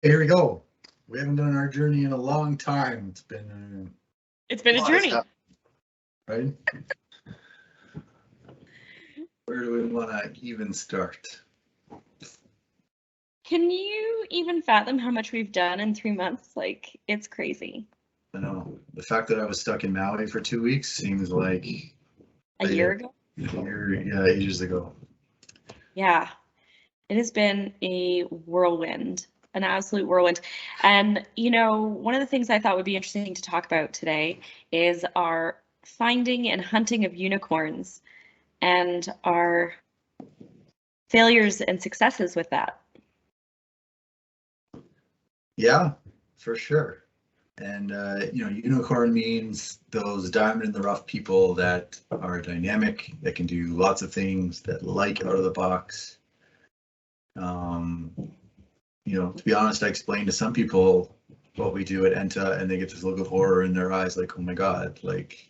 Here we go. We haven't done our journey in a long time. It's been a journey, right? Where do we want to even start? Can you even fathom how much we've done in 3 months? Like, it's crazy. I know. The fact that I was stuck in Maui for 2 weeks seems like a year ago. Yeah, ages ago. Yeah, it has been a whirlwind, an absolute whirlwind. And, you know, one of the things I thought would be interesting to talk about today is our finding and hunting of unicorns and our failures and successes with that. Yeah, for sure. And, you know, unicorn means those diamond in the rough people that are dynamic, that can do lots of things, that like out of the box. You know, to be honest, I explained to some people what we do at Enta, and they get this look of horror in their eyes, like, oh my God, like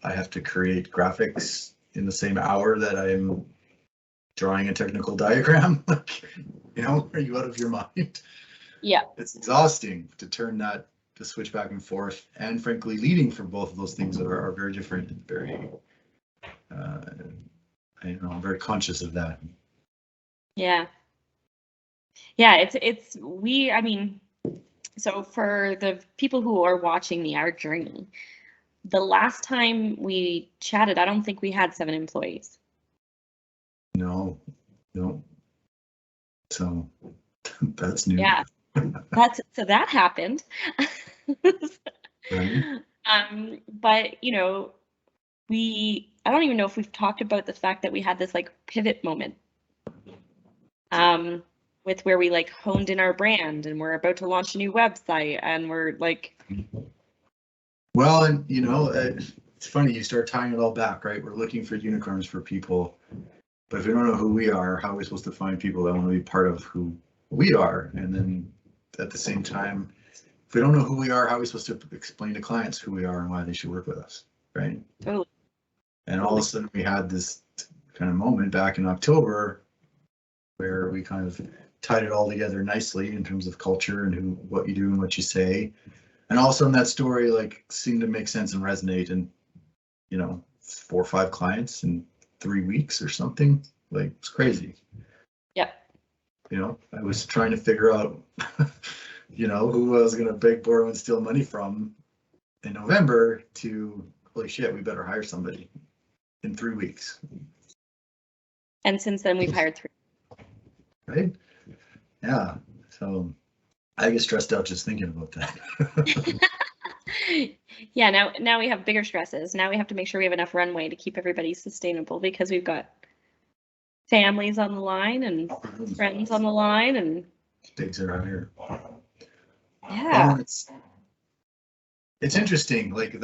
I have to create graphics in the same hour that I'm drawing a technical diagram. Like, you know, are you out of your mind? Yeah. It's exhausting to turn that, to switch back and forth. And frankly, leading for both of those things are very different and very, I'm very conscious of that. Yeah. Yeah, I mean, so for the people who are watching our journey, the last time we chatted, I don't think we had 7 employees. No. So that's new. Yeah, so that happened. Right. But you know, I don't even know if we've talked about the fact that we had this like pivot moment. With where we like honed in our brand and we're about to launch a new website and we're like. Well, and you know, it's funny, you start tying it all back, right? We're looking for unicorns for people, but if we don't know who we are, how are we supposed to find people that want to be part of who we are? And then at the same time, if we don't know who we are, how are we supposed to explain to clients who we are and why they should work with us, right? Totally. And all of a sudden we had this kind of moment back in October where we kind of tied it all together nicely in terms of culture and what you do and what you say. And all of a sudden that story like seemed to make sense and resonate, and you know, 4 or 5 clients in 3 weeks or something. Like, it's crazy. Yeah. You know, I was trying to figure out, you know, who I was going to beg, borrow, and steal money from in November to, holy shit, we better hire somebody in 3 weeks. And since then we've hired 3. Right? Yeah. So I get stressed out just thinking about that. Yeah, now we have bigger stresses. Now we have to make sure we have enough runway to keep everybody sustainable because we've got families on the line and friends on the line and things are higher. Yeah. It's interesting, like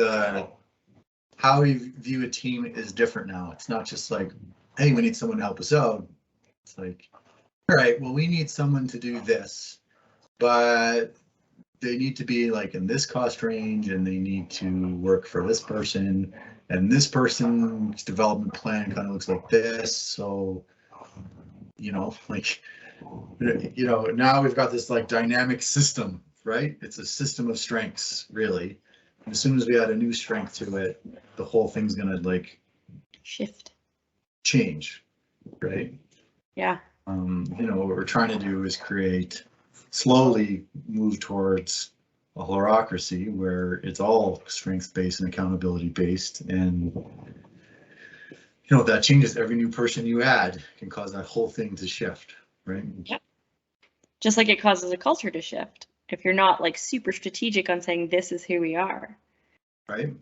how we view a team is different now. It's not just like, hey, we need someone to help us out. It's like, all right, well, we need someone to do this, but they need to be like in this cost range and they need to work for this person, and this person's development plan kind of looks like this. So, you know, like, you know, now we've got this like dynamic system, right? It's a system of strengths, really. And as soon as we add a new strength to it, the whole thing's gonna like change, right? Yeah. You know, what we're trying to do is slowly move towards a holacracy where it's all strengths-based and accountability-based, and you know, that changes. Every new person you add can cause that whole thing to shift, right? Yep. Just like it causes a culture to shift if you're not like super strategic on saying this is who we are. Right.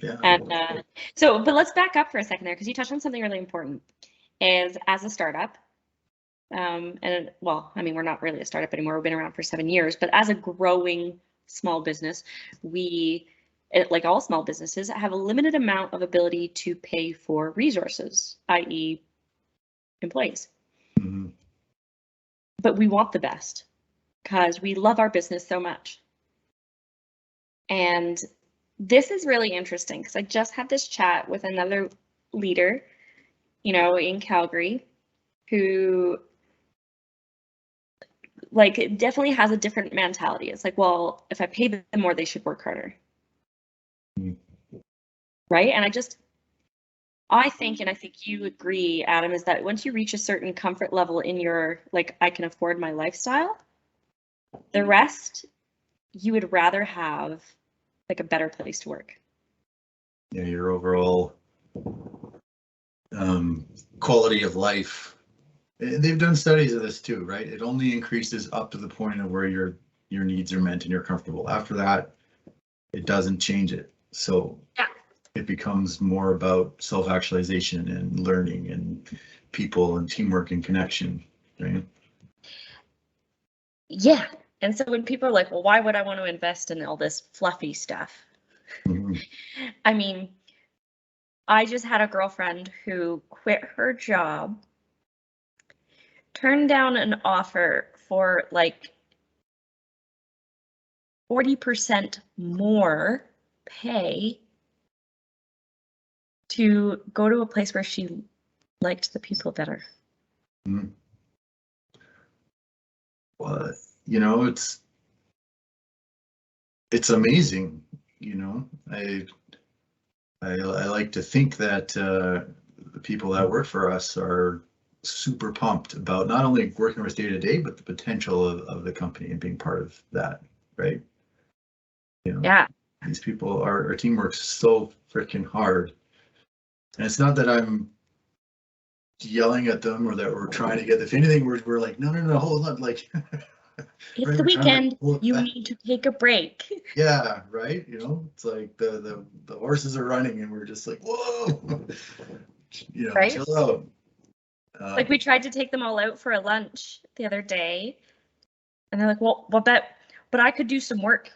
Yeah. And but let's back up for a second there, because you touched on something really important. Is as a startup, and well, I mean, we're not really a startup anymore. We've been around for 7 years, but as a growing small business, like all small businesses, have a limited amount of ability to pay for resources, i.e. employees. Mm-hmm. But we want the best because we love our business so much. And this is really interesting because I just had this chat with another leader, you know, in Calgary, who like, it definitely has a different mentality. It's like, well, if I pay them more, they should work harder. Right? And I think, and I think you agree, Adam, is that once you reach a certain comfort level in your, like, I can afford my lifestyle, the rest, you would rather have like a better place to work. Yeah, your overall quality of life. They've done studies of this too, right? It only increases up to the point of where your needs are met and you're comfortable. After that, it doesn't change it. So yeah, it becomes more about self-actualization and learning and people and teamwork and connection, right? Yeah. And so when people are like, well, why would I want to invest in all this fluffy stuff? Mm-hmm. I mean, I just had a girlfriend who quit her job, turned down an offer for like 40% more pay to go to a place where she liked the people better. Mm-hmm. Well, you know, it's amazing. You know, I like to think that the people that work for us are super pumped about not only working with day to day, but the potential of the company and being part of that, right? You know, Yeah. these people, our team works so freaking hard. And it's not that I'm yelling at them or that we're trying to get, if anything, we're like, no, hold on, like, It's right, the we're trying to, weekend. well, You need to take a break. yeah, right. You know, it's like the horses are running and we're just like, whoa, you know, Right? chill out. Like we tried to take them all out for a lunch the other day, and they're like, well, but I could do some work.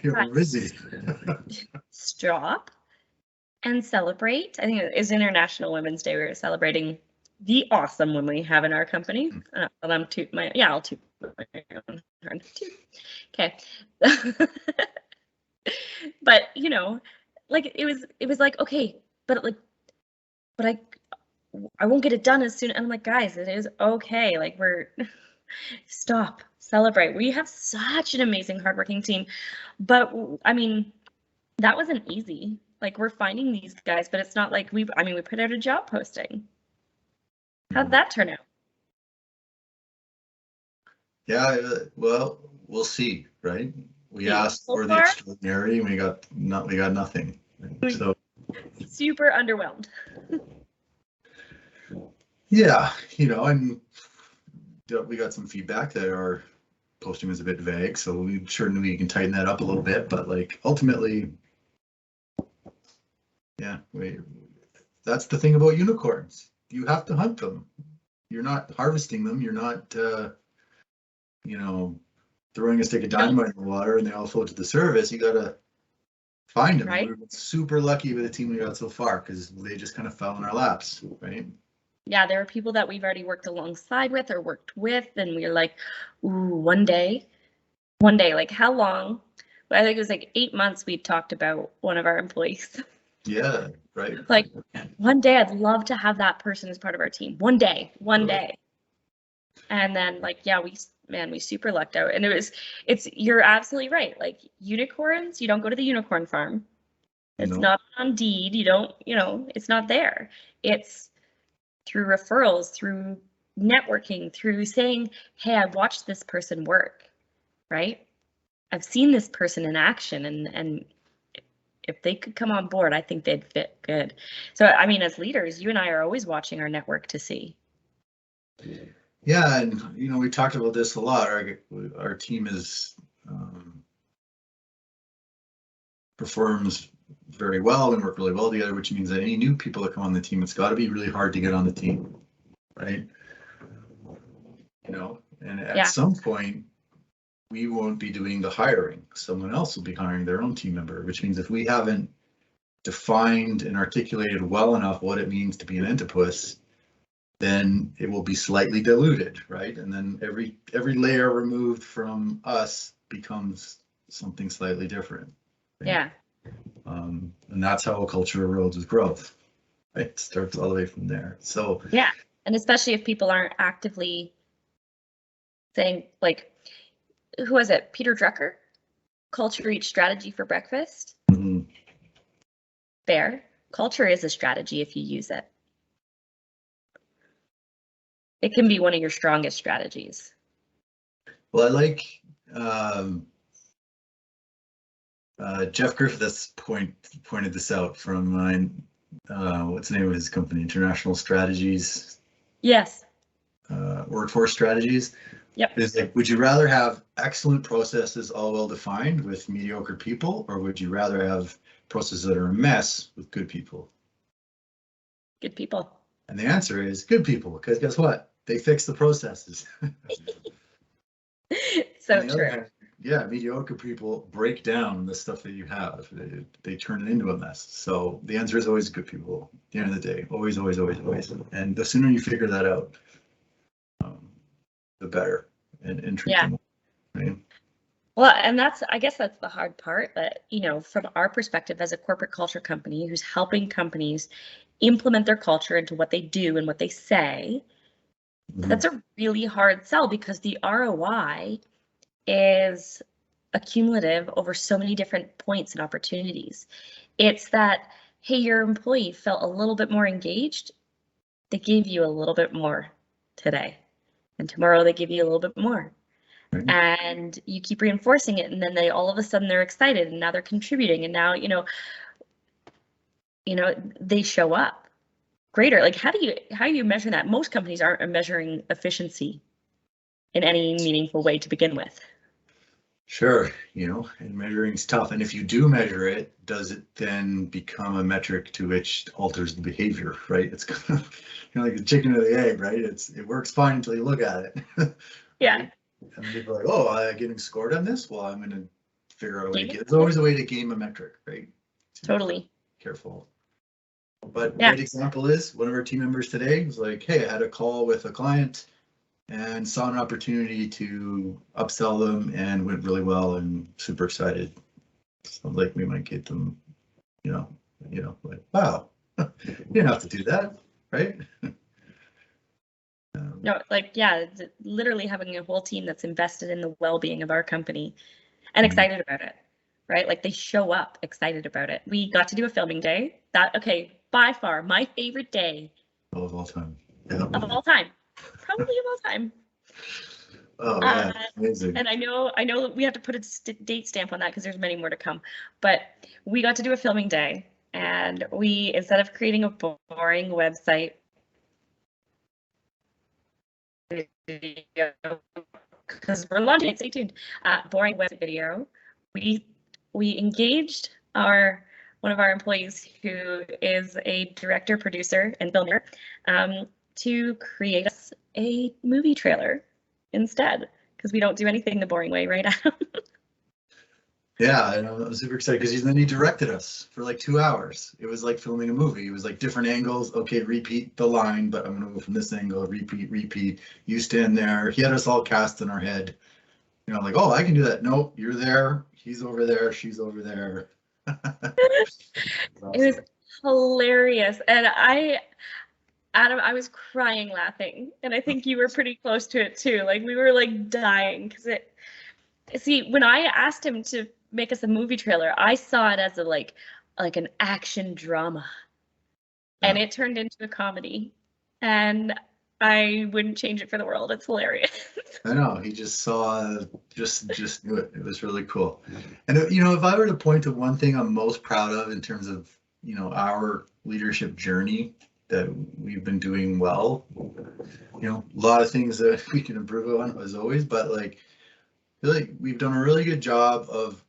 You're busy. Stop and celebrate. I think it is International Women's Day. We were celebrating the awesome women we have in our company. I'll toot my own horn too. Okay. But you know, like it was like, okay, but I won't get it done as soon. And I'm like, guys, it is okay. Like stop, celebrate. We have such an amazing, hardworking team. But I mean, that wasn't easy. Like we're finding these guys, but it's not like we put out a job posting. How'd that turn out? Yeah, well, we'll see, right? We asked So for the far, extraordinary and we got nothing. So super underwhelmed. yeah, you know, and we got some feedback that our posting was a bit vague, so we certainly can tighten that up a little bit, but like ultimately, yeah, that's the thing about unicorns. You have to hunt them. You're not harvesting them. You're not, you know, throwing a stick of dynamite in the water and they all float to the surface. You gotta find them. Right? We've been super lucky with the team we got so far because they just kind of fell in our laps, right? Yeah, there are people that we've already worked alongside with or worked with, and we're like, ooh, one day, like how long? I think it was like 8 months we talked about one of our employees. Yeah, right. Like one day I'd love to have that person as part of our team. One day. And then like, yeah, we super lucked out. And you're absolutely right. Like unicorns, you don't go to the unicorn farm. It's not on Indeed. You don't, it's not there. It's through referrals, through networking, through saying, hey, I watched this person work, right? I've seen this person in action and if they could come on board, I think they'd fit good. So, I mean, as leaders, you and I are always watching our network to see. Yeah, and you know, we talked about this a lot. Our team performs very well and work really well together, which means that any new people that come on the team, it's got to be really hard to get on the team, right? You know, and at some point, we won't be doing the hiring. Someone else will be hiring their own team member, which means if we haven't defined and articulated well enough what it means to be an Entipus, then it will be slightly diluted, right? And then every layer removed from us becomes something slightly different. Right? Yeah. And that's how a culture erodes with growth. Right? It starts all the way from there. So yeah, and especially if people aren't actively saying, like, who was it? Peter Drucker? Culture eats strategy for breakfast. Mhm. Fair. Culture is a strategy if you use it. It can be one of your strongest strategies. Well, I like Jeff Griffiths pointed this out from what's the name of his company? International Strategies. Yes. Workforce Strategies. Yep. It's like, would you rather have excellent processes all well defined with mediocre people, or would you rather have processes that are a mess with good people? Good people. And the answer is good people, because guess what? They fix the processes. So true. Hand, yeah, mediocre people break down the stuff that you have. They turn it into a mess. So the answer is always good people. At the end of the day, always, always, always, always. And the sooner you figure that out, the better. And treat them well, right? Well, and I guess that's the hard part, that, you know, from our perspective as a corporate culture company who's helping companies implement their culture into what they do and what they say, that's a really hard sell, because the ROI is accumulative over so many different points and opportunities. It's that, hey, your employee felt a little bit more engaged, they gave you a little bit more today, and tomorrow they give you a little bit more. Right. And you keep reinforcing it, and then they all of a sudden they're excited, and now they're contributing, and now, you know, they show up greater. Like, how do you measure that? Most companies aren't measuring efficiency in any meaningful way to begin with. Sure, and measuring is tough. And if you do measure it, does it then become a metric to which alters the behavior, right? It's kind of like the chicken or the egg, right? It works fine until you look at it. Right? Yeah. And then people are like, oh, I'm getting scored on this. Well, I'm going to figure out a way to get. There's always a way to game a metric, right? Totally. Careful. But yeah. Great example is one of our team members today was like, hey, I had a call with a client and saw an opportunity to upsell them, and went really well, and super excited. Sounds like we might get them, like, wow, you didn't have to do that, right? No, like, yeah, literally having a whole team that's invested in the well-being of our company and excited about it, right? Like, they show up excited about it. We got to do a filming day. By far my favorite day of all time. Yeah. Of all time, probably of all time. Oh yeah, amazing. And I know we have to put a date stamp on that, because there's many more to come. But we got to do a filming day, and we, instead of creating a boring website video, because we're launching it, stay tuned, boring web video, we engaged one of our employees, who is a director, producer, and filmer, to create us a movie trailer instead, because we don't do anything the boring way, right, Adam? Yeah, and I was super excited because then he directed us for like 2 hours. It was like filming a movie. It was like different angles. Okay, repeat the line, but I'm gonna go from this angle. Repeat. You stand there. He had us all cast in our head. Like, oh, I can do that. Nope, you're there. He's over there. She's over there. It was hilarious, and Adam, I was crying laughing, and I think you were pretty close to it too. Like, we were like dying, because when I asked him to make us a movie trailer, I saw it as like an action drama, and it turned into a comedy, and I wouldn't change it for the world. It's hilarious. I know, he just knew it. It was really cool. And if I were to point to one thing I'm most proud of in terms of our leadership journey that we've been doing well, a lot of things that we can improve on as always, but like, really, we've done a really good job of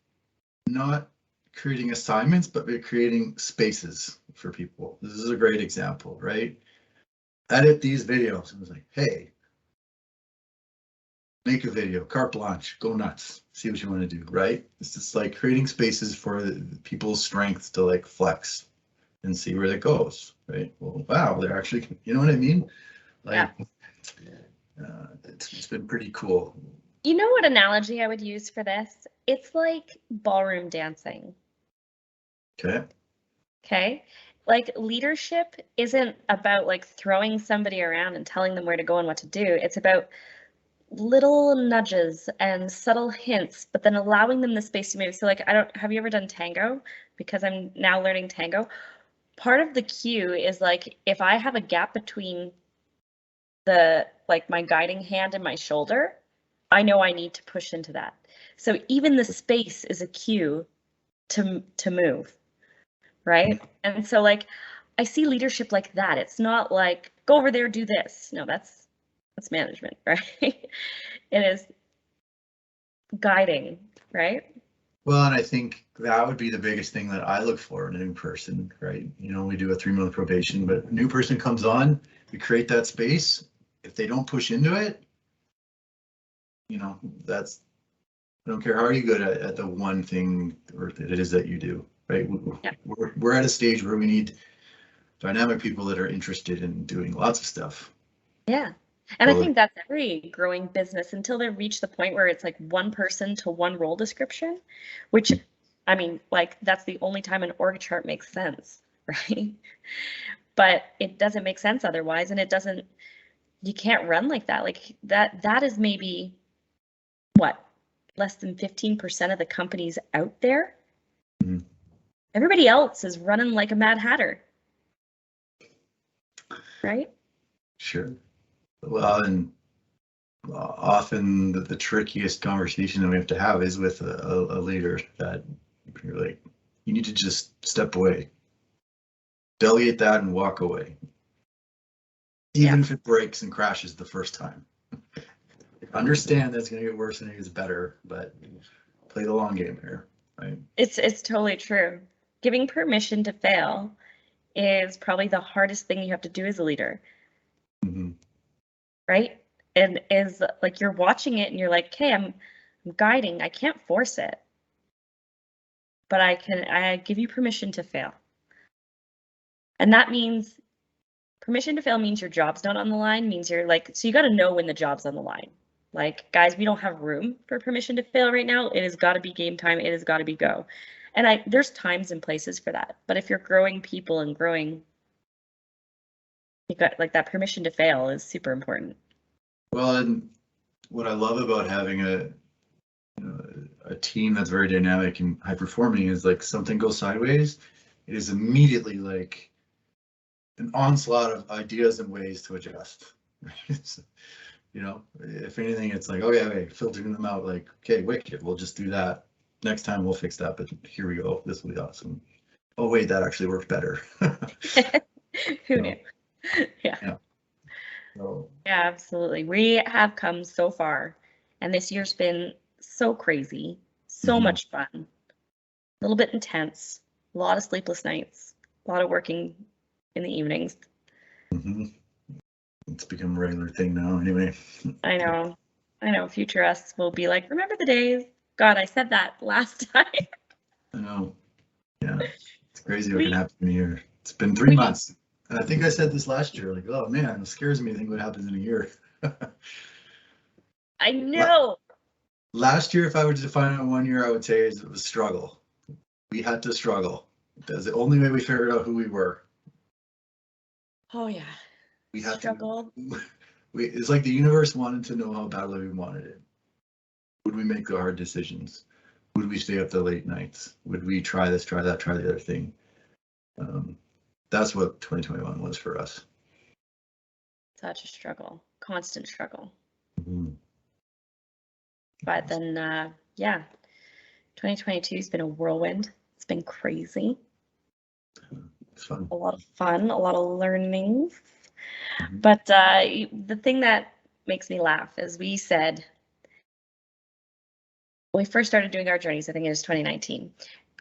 not creating assignments, but we're creating spaces for people. This is a great example, right? Edit these videos. It was like, hey, make a video, carte blanche, go nuts, see what you want to do, right? It's just like creating spaces for people's strengths to like flex and see where that goes, right? Well, wow, they're actually, you know what I mean? Like, it's been pretty cool. You know what analogy I would use for this? It's like ballroom dancing. Okay. Like, leadership isn't about like throwing somebody around and telling them where to go and what to do. It's about little nudges and subtle hints, but then allowing them the space to move. So like, have you ever done tango? Because I'm now learning tango. Part of the cue is like, if I have a gap between like my guiding hand and my shoulder, I know I need to push into that. So even the space is a cue to move, right? And so like, I see leadership like that. It's not like, go over there, do this. No, that's management, right? It is guiding, right? Well, and I think that would be the biggest thing that I look for in a new person, right? You know, we do a 3-month probation, but a new person comes on, we create that space. If they don't push into it, you know, I don't care how you good at the one thing or that it is that you do, right? Yeah. We're at a stage where we need dynamic people that are interested in doing lots of stuff. Yeah. And I think that's every growing business until they reach the point where it's like one person to one role description, which, I mean, like that's the only time an org chart makes sense, right? But it doesn't make sense otherwise. And you can't run like that. Like that is maybe what, less than 15% of the companies out there. Mm-hmm. Everybody else is running like a Mad Hatter, right? Sure. Well, and often the trickiest conversation that we have to have is with a leader that you're like, you need to just step away, delegate that and walk away. Even if it breaks and crashes the first time. Understand that's going to get worse and it gets better, but play the long game here, right? It's totally true. Giving permission to fail is probably the hardest thing you have to do as a leader. Mm-hmm. Right? And is like you're watching it and you're like, okay, I'm guiding. I can't force it. But I give you permission to fail. And that means permission to fail means your job's not on the line, means you're like, so you got to know when the job's on the line. Like, guys, we don't have room for permission to fail right now. It has got to be game time. It has got to be go. And there's times and places for that. But if you're growing people and growing, you got like that permission to fail is super important. Well, and what I love about having a team that's very dynamic and high performing is like something goes sideways, it is immediately like an onslaught of ideas and ways to adjust. You know, if anything, it's like, okay, filtering them out, like, okay, wicked, we'll just do that. Next time we'll fix that, but here we go. This will be awesome. Oh wait, that actually worked better. Who knew? Yeah. So, yeah, absolutely. We have come so far, and this year's been so crazy, so much fun, a little bit intense, a lot of sleepless nights, a lot of working in the evenings. It's become a regular thing now anyway. I know. Future us will be like, remember the days? God, I said that last time. I know. Yeah, it's crazy what can happen in a year. It's been 3 months. And I think I said this last year, like, oh man, it scares me to think what happens in a year. I know. Last year, if I were to define it in 1 year, I would say it was struggle. We had to struggle. That's the only way we figured out who we were. Oh yeah. We had struggle. It's like the universe wanted to know how badly we wanted it. Would we make the hard decisions? Would we stay up the late nights? Would we try this, try that, try the other thing? That's what 2021 was for us. Such a struggle, constant struggle. But then, yeah, 2022 has been a whirlwind. It's been crazy. It's fun. A lot of fun, a lot of learnings. But the thing that makes me laugh is we said, when we first started doing our journeys, I think it was 2019,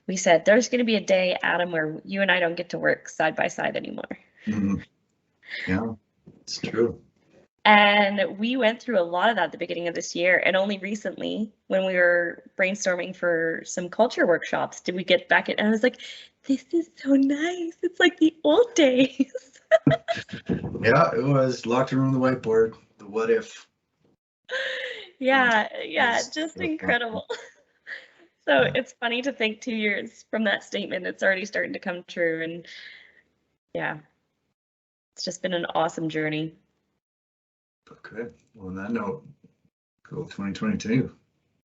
we said, there's going to be a day, Adam, where you and I don't get to work side by side anymore. Yeah, it's true. And we went through a lot of that at the beginning of this year. And only recently, when we were brainstorming for some culture workshops, did we get back in. And I was like, this is so nice. It's like the old days. Yeah, it was locked room on the whiteboard. The what if. Yeah, just incredible. So it's funny to think 2 years from that statement, it's already starting to come true. And yeah, it's just been an awesome journey. Okay, well, on that note, Cool, 2022.